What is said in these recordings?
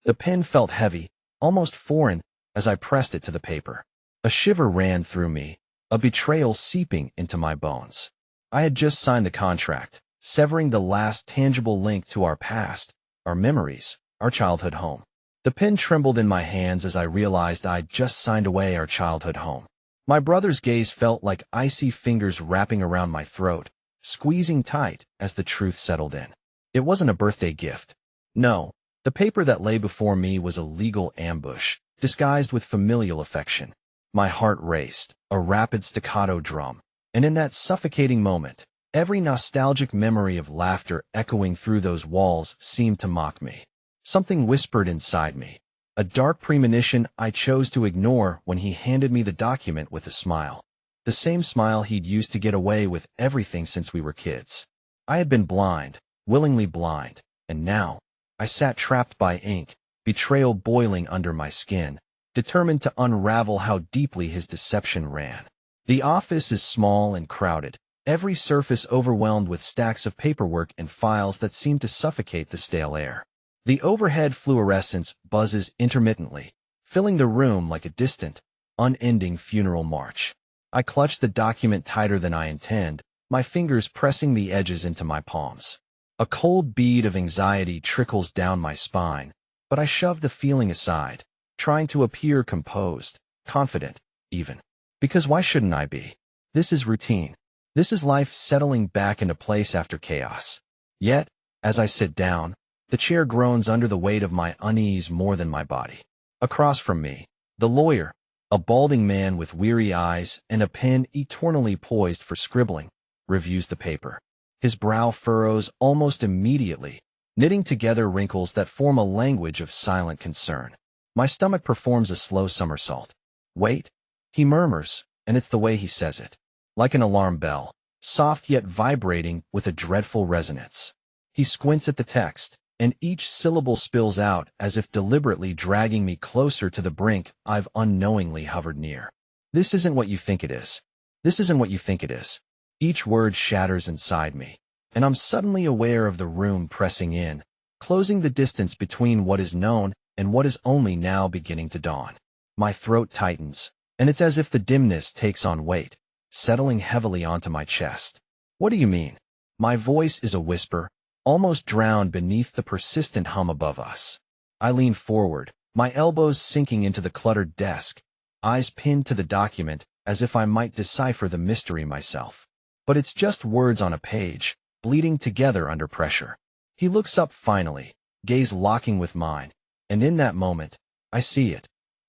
The pen felt heavy, almost foreign, as I pressed it to the paper. A shiver ran through me, a betrayal seeping into my bones. I had just signed the contract, severing the last tangible link to our past, our memories, our childhood home. The pen trembled in my hands as I realized I'd just signed away our childhood home. My brother's gaze felt like icy fingers wrapping around my throat, squeezing tight as the truth settled in. It wasn't a birthday gift. No, the paper that lay before me was a legal ambush, disguised with familial affection. My heart raced, a rapid staccato drum, and in that suffocating moment, every nostalgic memory of laughter echoing through those walls seemed to mock me. Something whispered inside me, a dark premonition I chose to ignore when he handed me the document with a smile. The same smile he'd used to get away with everything since we were kids. I had been blind, willingly blind, and now, I sat trapped by ink, betrayal boiling under my skin, determined to unravel how deeply his deception ran. The office is small and crowded, every surface overwhelmed with stacks of paperwork and files that seem to suffocate the stale air. The overhead fluorescence buzzes intermittently, filling the room like a distant, unending funeral march. I clutch the document tighter than I intend, my fingers pressing the edges into my palms. A cold bead of anxiety trickles down my spine, but I shove the feeling aside, trying to appear composed, confident, even. Because why shouldn't I be? This is routine. This is life settling back into place after chaos. Yet, as I sit down, the chair groans under the weight of my unease more than my body. Across from me, the lawyer, a balding man with weary eyes and a pen eternally poised for scribbling, reviews the paper. His brow furrows almost immediately, knitting together wrinkles that form a language of silent concern. My stomach performs a slow somersault. Wait, he murmurs, and it's the way he says it. Like an alarm bell, soft yet vibrating with a dreadful resonance. He squints at the text, and each syllable spills out as if deliberately dragging me closer to the brink I've unknowingly hovered near. This isn't what you think it is. This isn't what you think it is. Each word shatters inside me, and I'm suddenly aware of the room pressing in, closing the distance between what is known and what is only now beginning to dawn. My throat tightens, and it's as if the dimness takes on weight, settling heavily onto my chest. What do you mean? My voice is a whisper, almost drowned beneath the persistent hum above us. I lean forward, my elbows sinking into the cluttered desk, eyes pinned to the document as if I might decipher the mystery myself. But it's just words on a page, bleeding together under pressure. He looks up finally, gaze locking with mine, and in that moment, I see it.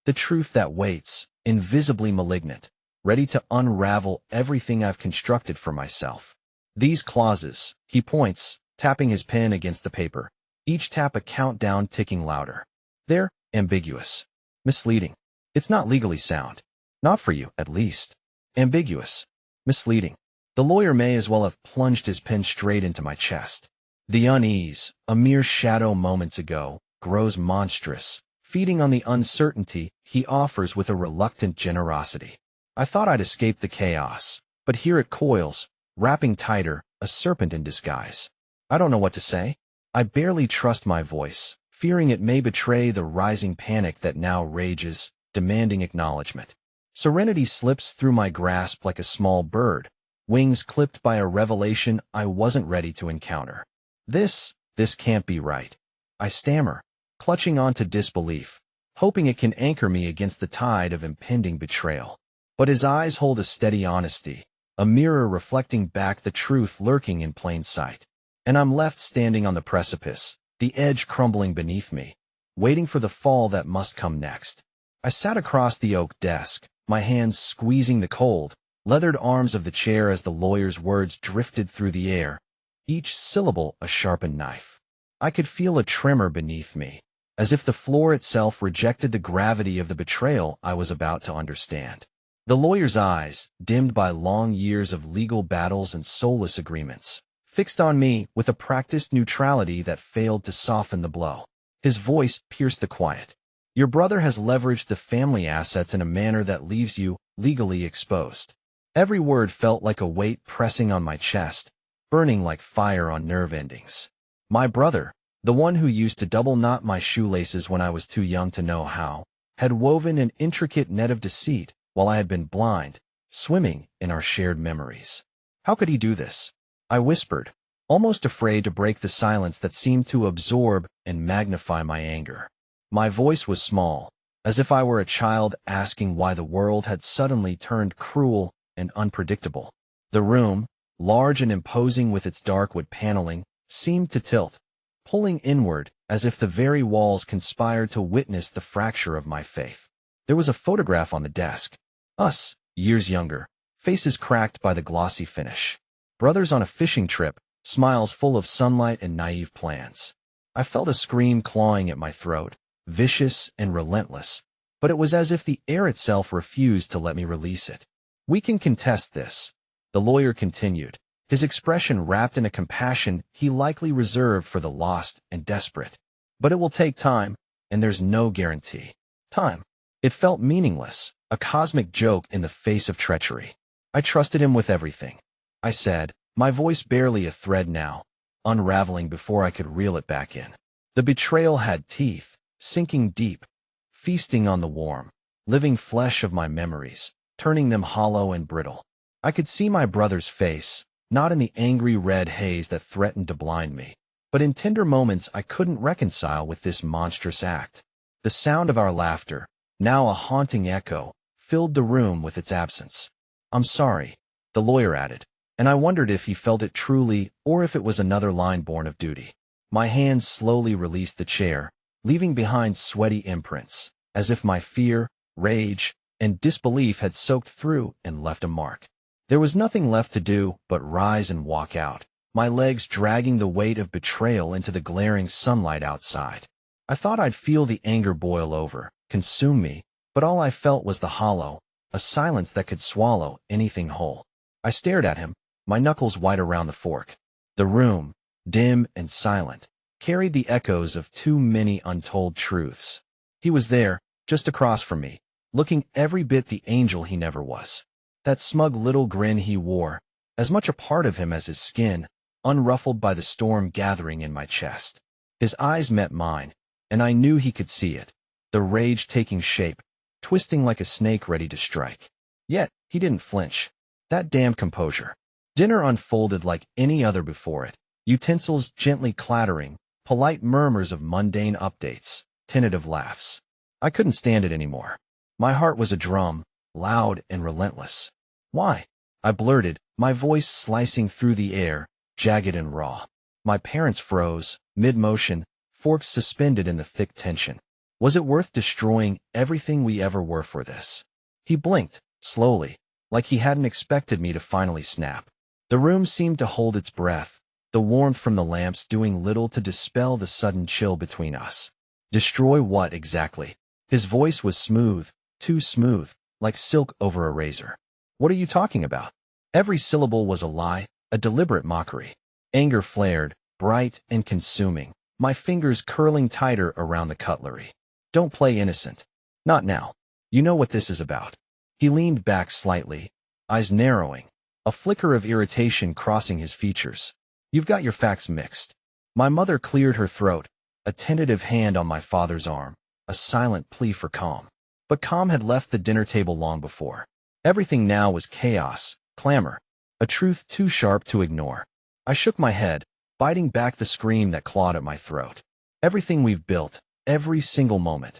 The truth that waits, invisibly malignant, ready to unravel everything I've constructed for myself. These clauses, he points, tapping his pen against the paper, each tap a countdown ticking louder. They're ambiguous. Misleading. It's not legally sound. Not for you, at least. Ambiguous. Misleading. The lawyer may as well have plunged his pen straight into my chest. The unease, a mere shadow moments ago, grows monstrous, feeding on the uncertainty he offers with a reluctant generosity. I thought I'd escape the chaos, but here it coils, wrapping tighter, a serpent in disguise. I don't know what to say. I barely trust my voice, fearing it may betray the rising panic that now rages, demanding acknowledgement. Serenity slips through my grasp like a small bird, wings clipped by a revelation I wasn't ready to encounter. This can't be right. I stammer, clutching onto disbelief, hoping it can anchor me against the tide of impending betrayal. But his eyes hold a steady honesty, a mirror reflecting back the truth lurking in plain sight. And I'm left standing on the precipice, the edge crumbling beneath me, waiting for the fall that must come next. I sat across the oak desk, my hands squeezing the cold, leathered arms of the chair as the lawyer's words drifted through the air, each syllable a sharpened knife. I could feel a tremor beneath me, as if the floor itself rejected the gravity of the betrayal I was about to understand. The lawyer's eyes, dimmed by long years of legal battles and soulless agreements, fixed on me with a practiced neutrality that failed to soften the blow. His voice pierced the quiet. Your brother has leveraged the family assets in a manner that leaves you legally exposed. Every word felt like a weight pressing on my chest, burning like fire on nerve endings. My brother, The one who used to double knot my shoelaces when I was too young to know how, had woven an intricate net of deceit while I had been blind, swimming in our shared memories. How could he do this? I whispered, almost afraid to break the silence that seemed to absorb and magnify my anger. My voice was small, as if I were a child asking why the world had suddenly turned cruel and unpredictable. The room, large and imposing with its dark wood paneling, seemed to tilt, pulling inward as if the very walls conspired to witness the fracture of my faith. There was a photograph on the desk. Us, years younger, faces cracked by the glossy finish. Brothers on a fishing trip, smiles full of sunlight and naive plans. I felt a scream clawing at my throat, vicious and relentless, but it was as if the air itself refused to let me release it. We can contest this, the lawyer continued, his expression wrapped in a compassion he likely reserved for the lost and desperate. But it will take time, and there's no guarantee. Time. It felt meaningless, a cosmic joke in the face of treachery. I trusted him with everything, I said, my voice barely a thread now, unraveling before I could reel it back in. The betrayal had teeth, sinking deep, feasting on the warm, living flesh of my memories, turning them hollow and brittle. I could see my brother's face, not in the angry red haze that threatened to blind me, but in tender moments I couldn't reconcile with this monstrous act. The sound of our laughter, now a haunting echo, filled the room with its absence. I'm sorry, the lawyer added, and I wondered if he felt it truly or if it was another line born of duty. My hands slowly released the chair, leaving behind sweaty imprints, as if my fear, rage, and disbelief had soaked through and left a mark. There was nothing left to do but rise and walk out, my legs dragging the weight of betrayal into the glaring sunlight outside. I thought I'd feel the anger boil over, consume me, but all I felt was the hollow, a silence that could swallow anything whole. I stared at him, my knuckles white around the fork. The room, dim and silent, carried the echoes of too many untold truths. He was there, just across from me, looking every bit the angel he never was. That smug little grin he wore, as much a part of him as his skin, unruffled by the storm gathering in my chest. His eyes met mine, and I knew he could see it, the rage taking shape, twisting like a snake ready to strike. Yet, he didn't flinch. That damn composure. Dinner unfolded like any other before it, utensils gently clattering, polite murmurs of mundane updates, tentative laughs. I couldn't stand it anymore. My heart was a drum, loud and relentless. Why? I blurted, my voice slicing through the air, jagged and raw. My parents froze, mid-motion, forks suspended in the thick tension. Was it worth destroying everything we ever were for this? He blinked, slowly, like he hadn't expected me to finally snap. The room seemed to hold its breath, the warmth from the lamps doing little to dispel the sudden chill between us. Destroy what exactly? His voice was smooth, too smooth, like silk over a razor. What are you talking about? Every syllable was a lie, a deliberate mockery. Anger flared, bright and consuming, my fingers curling tighter around the cutlery. Don't play innocent. Not now. You know what this is about. He leaned back slightly, eyes narrowing, a flicker of irritation crossing his features. You've got your facts mixed. My mother cleared her throat, a tentative hand on my father's arm, a silent plea for calm. But calm had left the dinner table long before. Everything now was chaos, clamor, a truth too sharp to ignore. I shook my head, biting back the scream that clawed at my throat. Everything we've built, every single moment.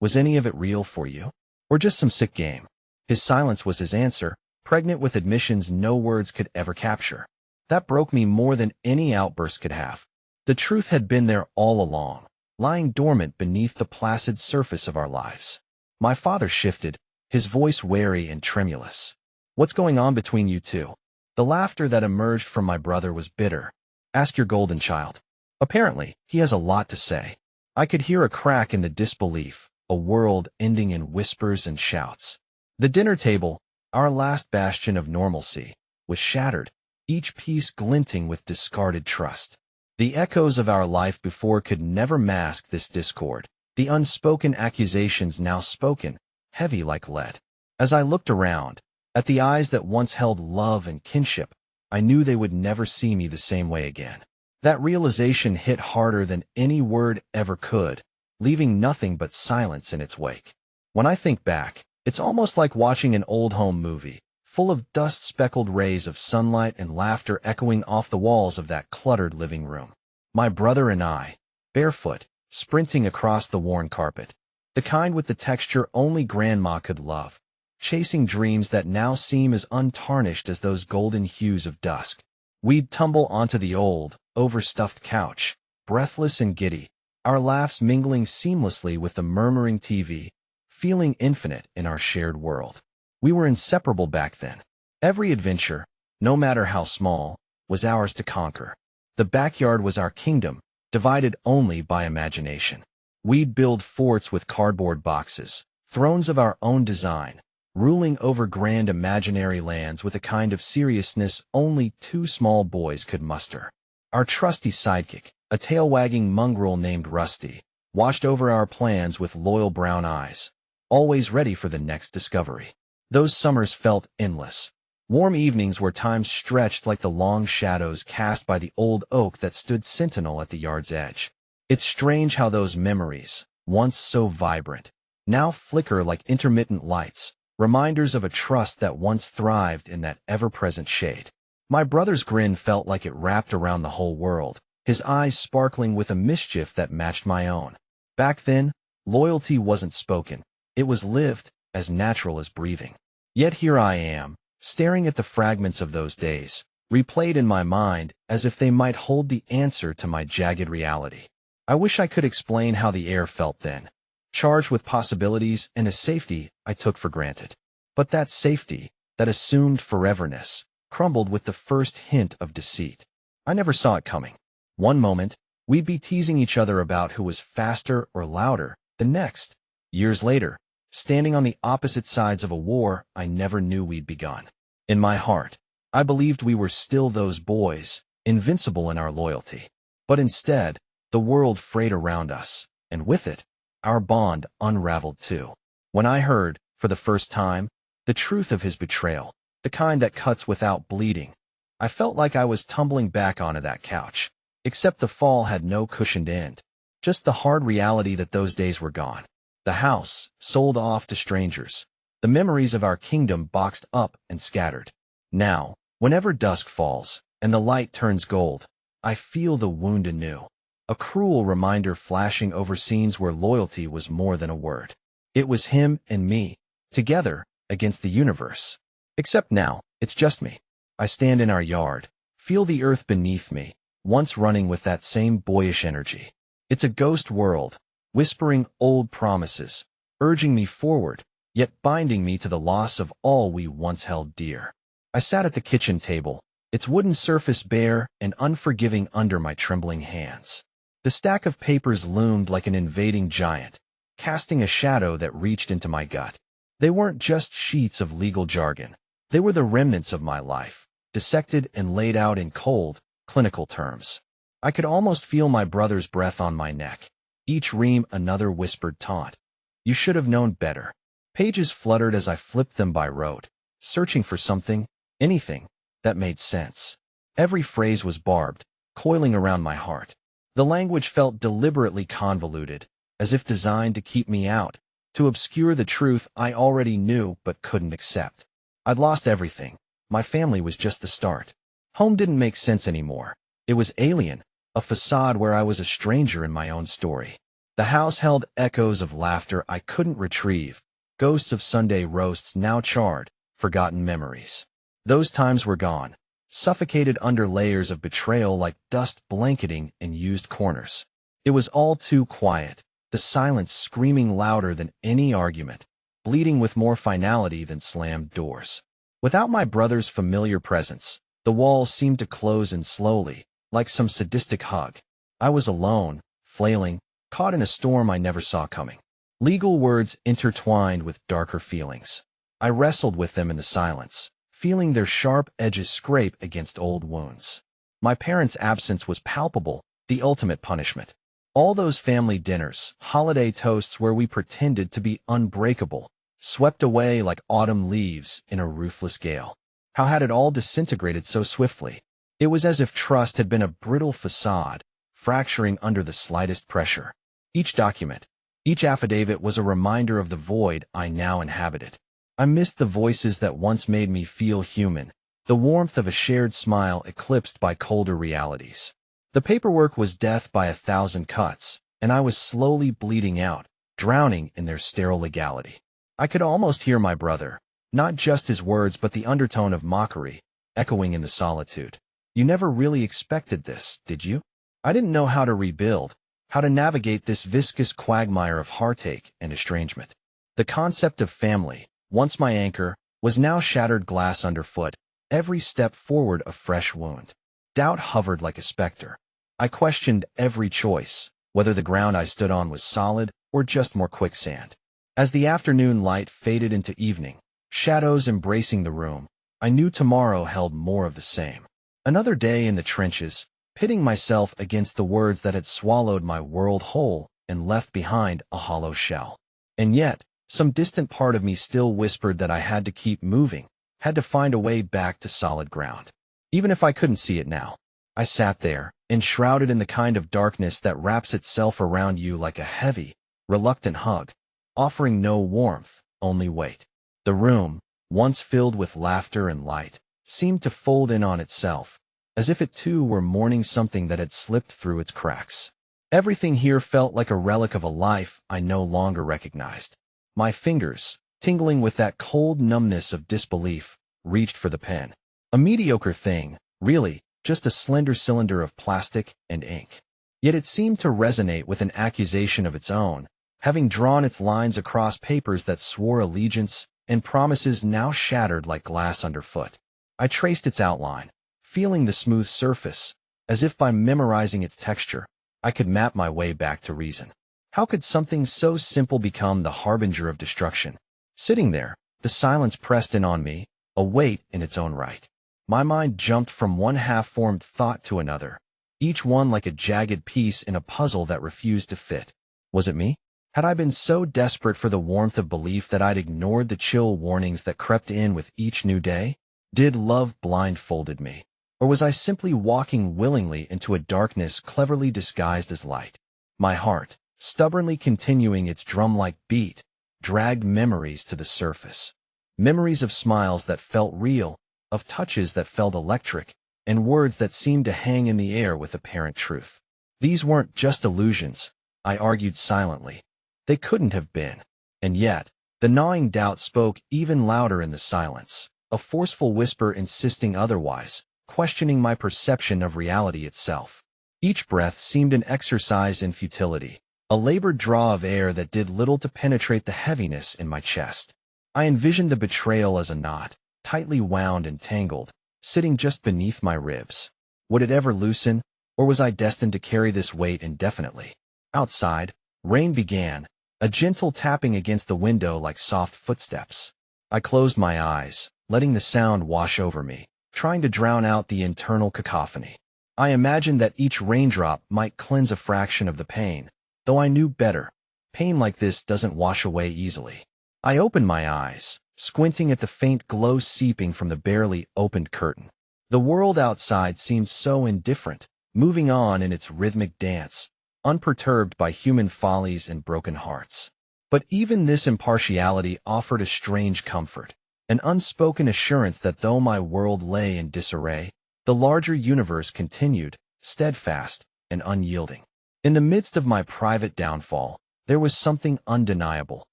Was any of it real for you? Or just some sick game? His silence was his answer, pregnant with admissions no words could ever capture. That broke me more than any outburst could have. The truth had been there all along, lying dormant beneath the placid surface of our lives. My father shifted, his voice wary and tremulous. What's going on between you two? The laughter that emerged from my brother was bitter. Ask your golden child. Apparently, he has a lot to say. I could hear a crack in the disbelief, a world ending in whispers and shouts. The dinner table, our last bastion of normalcy, was shattered, each piece glinting with discarded trust. The echoes of our life before could never mask this discord, the unspoken accusations now spoken, heavy like lead. As I looked around, at the eyes that once held love and kinship, I knew they would never see me the same way again. That realization hit harder than any word ever could, leaving nothing but silence in its wake. When I think back, it's almost like watching an old home movie, full of dust-speckled rays of sunlight and laughter echoing off the walls of that cluttered living room. My brother and I, barefoot, sprinting across the worn carpet, the kind with the texture only Grandma could love, chasing dreams that now seem as untarnished as those golden hues of dusk. We'd tumble onto the old, overstuffed couch, breathless and giddy, our laughs mingling seamlessly with the murmuring TV, feeling infinite in our shared world. We were inseparable back then. Every adventure, no matter how small, was ours to conquer. The backyard was our kingdom, divided only by imagination. We'd build forts with cardboard boxes, thrones of our own design, ruling over grand imaginary lands with a kind of seriousness only two small boys could muster. Our trusty sidekick, a tail-wagging mongrel named Rusty, watched over our plans with loyal brown eyes, always ready for the next discovery. Those summers felt endless. Warm evenings where time stretched like the long shadows cast by the old oak that stood sentinel at the yard's edge. It's strange how those memories, once so vibrant, now flicker like intermittent lights, reminders of a trust that once thrived in that ever-present shade. My brother's grin felt like it wrapped around the whole world, his eyes sparkling with a mischief that matched my own. Back then, loyalty wasn't spoken. It was lived, as natural as breathing. Yet here I am, staring at the fragments of those days, replayed in my mind as if they might hold the answer to my jagged reality. I wish I could explain how the air felt then, charged with possibilities and a safety I took for granted. But that safety, that assumed foreverness, crumbled with the first hint of deceit. I never saw it coming. One moment, we'd be teasing each other about who was faster or louder. The next, years later, standing on the opposite sides of a war I never knew we'd begun. In my heart, I believed we were still those boys, invincible in our loyalty. But instead, the world frayed around us, and with it, our bond unraveled too. When I heard, for the first time, the truth of his betrayal, the kind that cuts without bleeding, I felt like I was tumbling back onto that couch. Except the fall had no cushioned end, just the hard reality that those days were gone. The house, sold off to strangers. The memories of our kingdom boxed up and scattered. Now, whenever dusk falls, and the light turns gold, I feel the wound anew. A cruel reminder flashing over scenes where loyalty was more than a word. It was him and me, together, against the universe. Except now, it's just me. I stand in our yard, feel the earth beneath me, once running with that same boyish energy. It's a ghost world, whispering old promises, urging me forward, yet binding me to the loss of all we once held dear. I sat at the kitchen table, its wooden surface bare and unforgiving under my trembling hands. The stack of papers loomed like an invading giant, casting a shadow that reached into my gut. They weren't just sheets of legal jargon. They were the remnants of my life, dissected and laid out in cold, clinical terms. I could almost feel my brother's breath on my neck, each ream another whispered taunt. You should have known better. Pages fluttered as I flipped them by rote, searching for something, anything, that made sense. Every phrase was barbed, coiling around my heart. The language felt deliberately convoluted, as if designed to keep me out, to obscure the truth I already knew but couldn't accept. I'd lost everything. My family was just the start. Home didn't make sense anymore. It was alien, a facade where I was a stranger in my own story. The house held echoes of laughter I couldn't retrieve, ghosts of Sunday roasts now charred, forgotten memories. Those times were gone, suffocated under layers of betrayal like dust blanketing in used corners. It was all too quiet, the silence screaming louder than any argument, bleeding with more finality than slammed doors. Without my brother's familiar presence, the walls seemed to close in slowly, like some sadistic hug. I was alone, flailing, caught in a storm I never saw coming. Legal words intertwined with darker feelings. I wrestled with them in the silence, feeling their sharp edges scrape against old wounds. My parents' absence was palpable, the ultimate punishment. All those family dinners, holiday toasts where we pretended to be unbreakable, swept away like autumn leaves in a ruthless gale. How had it all disintegrated so swiftly? It was as if trust had been a brittle facade, fracturing under the slightest pressure. Each document, each affidavit was a reminder of the void I now inhabited. I missed the voices that once made me feel human, the warmth of a shared smile eclipsed by colder realities. The paperwork was death by 1,000 cuts, and I was slowly bleeding out, drowning in their sterile legality. I could almost hear my brother, not just his words but the undertone of mockery, echoing in the solitude. You never really expected this, did you? I didn't know how to rebuild, how to navigate this viscous quagmire of heartache and estrangement. The concept of family, once my anchor, was now shattered glass underfoot, every step forward a fresh wound. Doubt hovered like a specter. I questioned every choice, whether the ground I stood on was solid or just more quicksand. As the afternoon light faded into evening, shadows embracing the room, I knew tomorrow held more of the same. Another day in the trenches, pitting myself against the words that had swallowed my world whole and left behind a hollow shell. And yet, some distant part of me still whispered that I had to keep moving, had to find a way back to solid ground. Even if I couldn't see it now, I sat there, enshrouded in the kind of darkness that wraps itself around you like a heavy, reluctant hug, offering no warmth, only weight. The room, once filled with laughter and light, seemed to fold in on itself, as if it too were mourning something that had slipped through its cracks. Everything here felt like a relic of a life I no longer recognized. My fingers, tingling with that cold numbness of disbelief, reached for the pen. A mediocre thing, really, just a slender cylinder of plastic and ink. Yet it seemed to resonate with an accusation of its own, having drawn its lines across papers that swore allegiance and promises now shattered like glass underfoot. I traced its outline, feeling the smooth surface, as if by memorizing its texture, I could map my way back to reason. How could something so simple become the harbinger of destruction? Sitting there, the silence pressed in on me, a weight in its own right. My mind jumped from one half-formed thought to another, each one like a jagged piece in a puzzle that refused to fit. Was it me? Had I been so desperate for the warmth of belief that I'd ignored the chill warnings that crept in with each new day? Did love blindfolded me? Or was I simply walking willingly into a darkness cleverly disguised as light? My heart, stubbornly continuing its drum-like beat, dragged memories to the surface. Memories of smiles that felt real, of touches that felt electric, and words that seemed to hang in the air with apparent truth. These weren't just illusions, I argued silently. They couldn't have been. And yet, the gnawing doubt spoke even louder in the silence, a forceful whisper insisting otherwise, questioning my perception of reality itself. Each breath seemed an exercise in futility, a labored draw of air that did little to penetrate the heaviness in my chest. I envisioned the betrayal as a knot, tightly wound and tangled, sitting just beneath my ribs. Would it ever loosen, or was I destined to carry this weight indefinitely? Outside, rain began, a gentle tapping against the window like soft footsteps. I closed my eyes, letting the sound wash over me, trying to drown out the internal cacophony. I imagined that each raindrop might cleanse a fraction of the pain, though I knew better. Pain like this doesn't wash away easily. I opened my eyes, squinting at the faint glow seeping from the barely opened curtain. The world outside seemed so indifferent, moving on in its rhythmic dance, unperturbed by human follies and broken hearts. But even this impartiality offered a strange comfort, an unspoken assurance that though my world lay in disarray, the larger universe continued, steadfast and unyielding. In the midst of my private downfall, there was something undeniable.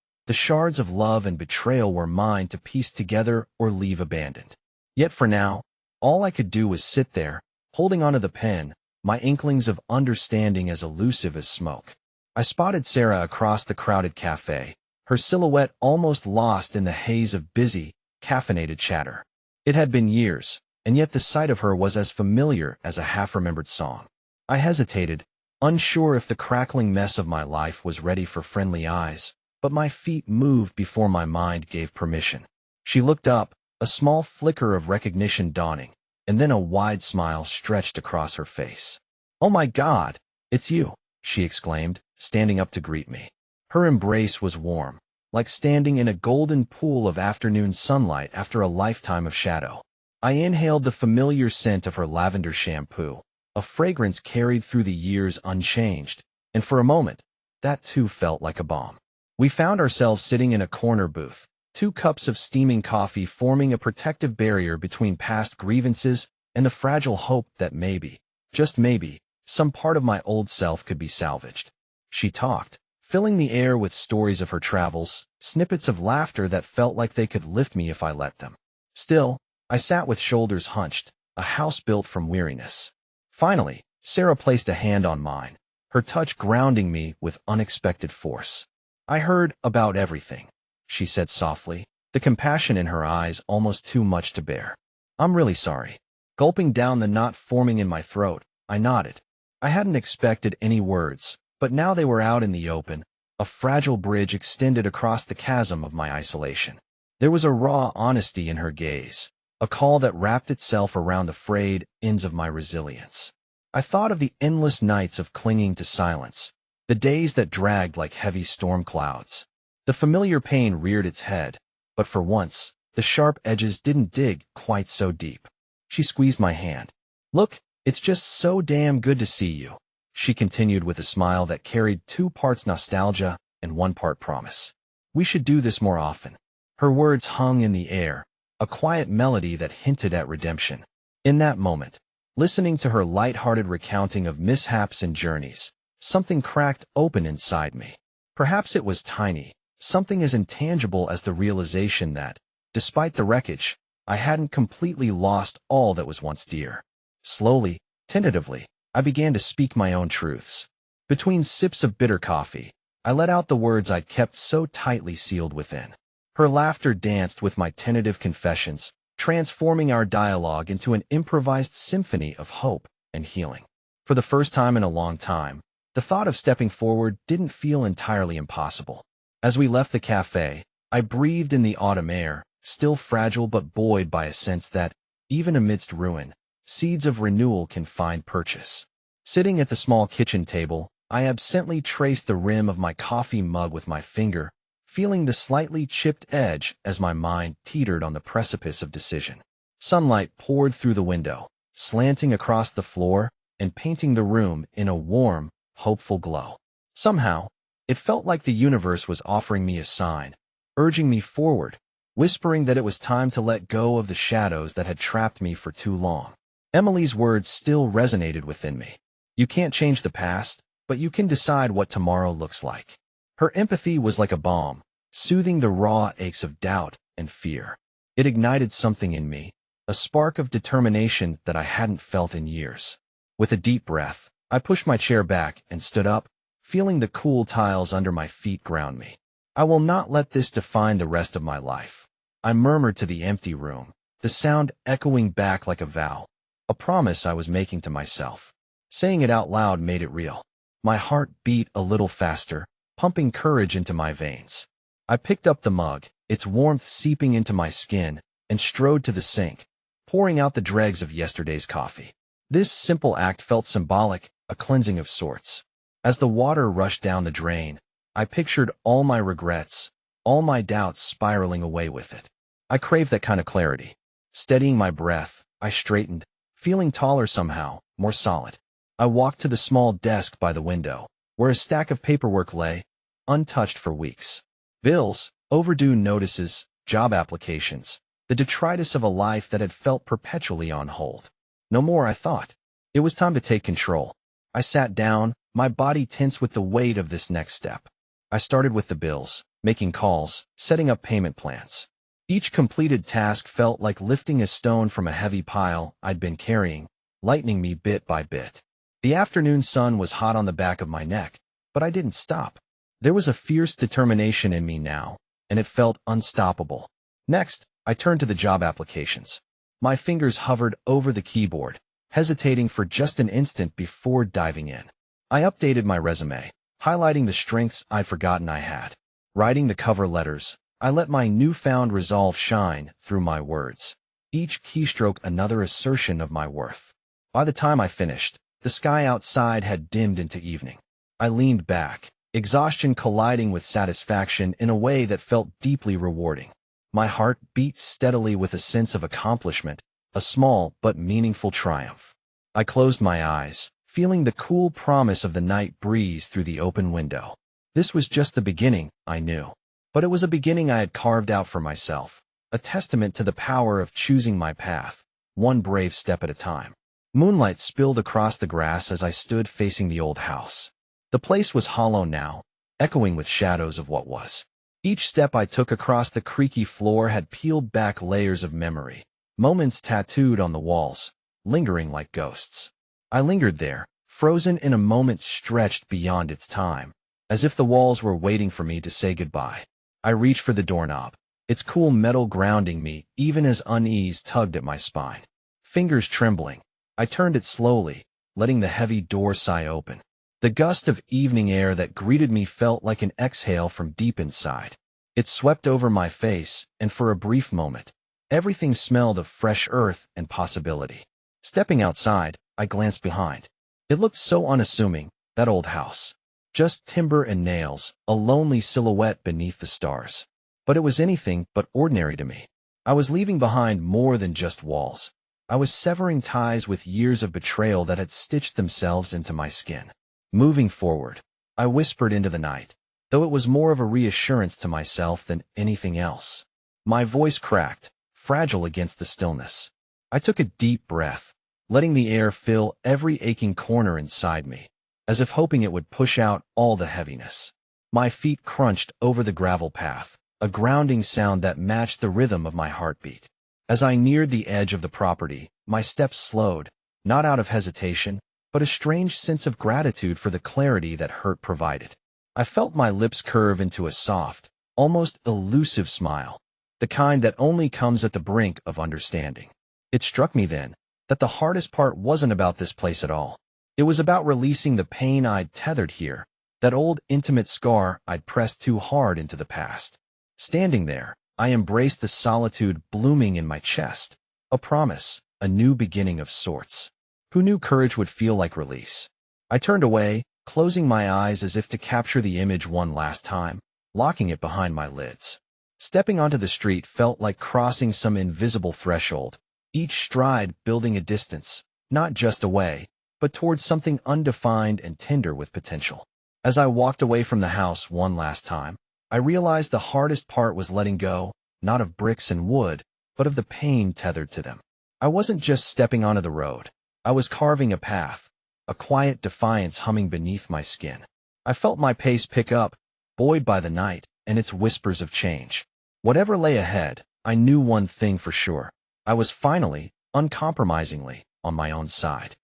The shards of love and betrayal were mine to piece together or leave abandoned. Yet for now, all I could do was sit there, holding onto the pen, my inklings of understanding as elusive as smoke. I spotted Sarah across the crowded cafe, her silhouette almost lost in the haze of busy, caffeinated chatter. It had been years, and yet the sight of her was as familiar as a half-remembered song. I hesitated, unsure if the crackling mess of my life was ready for friendly eyes, but my feet moved before my mind gave permission. She looked up, a small flicker of recognition dawning, and then a wide smile stretched across her face. "Oh my God, it's you," she exclaimed, standing up to greet me. Her embrace was warm, like standing in a golden pool of afternoon sunlight after a lifetime of shadow. I inhaled the familiar scent of her lavender shampoo, a fragrance carried through the years unchanged, and for a moment, that too felt like a balm. We found ourselves sitting in a corner booth, 2 cups of steaming coffee forming a protective barrier between past grievances and the fragile hope that maybe, just maybe, some part of my old self could be salvaged. She talked, filling the air with stories of her travels, snippets of laughter that felt like they could lift me if I let them. Still, I sat with shoulders hunched, a house built from weariness. Finally, Sarah placed a hand on mine, her touch grounding me with unexpected force. "I heard about everything," she said softly, the compassion in her eyes almost too much to bear. "I'm really sorry." Gulping down the knot forming in my throat, I nodded. I hadn't expected any words, but now they were out in the open, a fragile bridge extended across the chasm of my isolation. There was a raw honesty in her gaze, a call that wrapped itself around the frayed ends of my resilience. I thought of the endless nights of clinging to silence, the days that dragged like heavy storm clouds. The familiar pain reared its head, but for once, the sharp edges didn't dig quite so deep. She squeezed my hand. "Look, it's just so damn good to see you," she continued with a smile that carried 2 parts nostalgia and 1 part promise. "We should do this more often." Her words hung in the air, a quiet melody that hinted at redemption. In that moment, listening to her light-hearted recounting of mishaps and journeys, something cracked open inside me. Perhaps it was tiny, something as intangible as the realization that, despite the wreckage, I hadn't completely lost all that was once dear. Slowly, tentatively, I began to speak my own truths. Between sips of bitter coffee, I let out the words I'd kept so tightly sealed within. Her laughter danced with my tentative confessions, transforming our dialogue into an improvised symphony of hope and healing. For the first time in a long time, the thought of stepping forward didn't feel entirely impossible. As we left the cafe, I breathed in the autumn air, still fragile but buoyed by a sense that, even amidst ruin, seeds of renewal can find purchase. Sitting at the small kitchen table, I absently traced the rim of my coffee mug with my finger, feeling the slightly chipped edge as my mind teetered on the precipice of decision. Sunlight poured through the window, slanting across the floor and painting the room in a warm, hopeful glow. Somehow, it felt like the universe was offering me a sign, urging me forward, whispering that it was time to let go of the shadows that had trapped me for too long. Emily's words still resonated within me. "You can't change the past, but you can decide what tomorrow looks like." Her empathy was like a balm, soothing the raw aches of doubt and fear. It ignited something in me, a spark of determination that I hadn't felt in years. With a deep breath, I pushed my chair back and stood up, feeling the cool tiles under my feet ground me. "I will not let this define the rest of my life," I murmured to the empty room, the sound echoing back like a vow, a promise I was making to myself. Saying it out loud made it real. My heart beat a little faster, pumping courage into my veins. I picked up the mug, its warmth seeping into my skin, and strode to the sink, pouring out the dregs of yesterday's coffee. This simple act felt symbolic, a cleansing of sorts. As the water rushed down the drain, I pictured all my regrets, all my doubts spiraling away with it. I craved that kind of clarity. Steadying my breath, I straightened, feeling taller somehow, more solid. I walked to the small desk by the window, where a stack of paperwork lay, untouched for weeks. Bills, overdue notices, job applications, the detritus of a life that had felt perpetually on hold. No more, I thought. It was time to take control. I sat down, my body tense with the weight of this next step. I started with the bills, making calls, setting up payment plans. Each completed task felt like lifting a stone from a heavy pile I'd been carrying, lightening me bit by bit. The afternoon sun was hot on the back of my neck, but I didn't stop. There was a fierce determination in me now, and it felt unstoppable. Next, I turned to the job applications. My fingers hovered over the keyboard, hesitating for just an instant before diving in. I updated my resume, highlighting the strengths I'd forgotten I had. Writing the cover letters, I let my newfound resolve shine through my words, each keystroke another assertion of my worth. By the time I finished, the sky outside had dimmed into evening. I leaned back, exhaustion colliding with satisfaction in a way that felt deeply rewarding. My heart beat steadily with a sense of accomplishment, a small but meaningful triumph. I closed my eyes, feeling the cool promise of the night breeze through the open window. This was just the beginning, I knew. But it was a beginning I had carved out for myself, a testament to the power of choosing my path, one brave step at a time. Moonlight spilled across the grass as I stood facing the old house. The place was hollow now, echoing with shadows of what was. Each step I took across the creaky floor had peeled back layers of memory, moments tattooed on the walls, lingering like ghosts. I lingered there, frozen in a moment stretched beyond its time, as if the walls were waiting for me to say goodbye. I reached for the doorknob, its cool metal grounding me even as unease tugged at my spine. Fingers trembling, I turned it slowly, letting the heavy door sigh open. The gust of evening air that greeted me felt like an exhale from deep inside. It swept over my face, and for a brief moment, everything smelled of fresh earth and possibility. Stepping outside, I glanced behind. It looked so unassuming, that old house. Just timber and nails, a lonely silhouette beneath the stars. But it was anything but ordinary to me. I was leaving behind more than just walls. I was severing ties with years of betrayal that had stitched themselves into my skin. Moving forward, I whispered into the night, though it was more of a reassurance to myself than anything else. My voice cracked, fragile against the stillness. I took a deep breath, letting the air fill every aching corner inside me, as if hoping it would push out all the heaviness. My feet crunched over the gravel path, a grounding sound that matched the rhythm of my heartbeat. As I neared the edge of the property, my steps slowed, not out of hesitation, but a strange sense of gratitude for the clarity that hurt provided. I felt my lips curve into a soft, almost elusive smile, the kind that only comes at the brink of understanding. It struck me then that the hardest part wasn't about this place at all. It was about releasing the pain I'd tethered here, that old intimate scar I'd pressed too hard into the past. Standing there, I embraced the solitude blooming in my chest, a promise, a new beginning of sorts. Who knew courage would feel like release? I turned away, closing my eyes as if to capture the image one last time, locking it behind my lids. Stepping onto the street felt like crossing some invisible threshold, each stride building a distance, not just away, but towards something undefined and tender with potential. As I walked away from the house one last time, I realized the hardest part was letting go, not of bricks and wood, but of the pain tethered to them. I wasn't just stepping onto the road. I was carving a path, a quiet defiance humming beneath my skin. I felt my pace pick up, buoyed by the night and its whispers of change. Whatever lay ahead, I knew one thing for sure. I was finally, uncompromisingly, on my own side.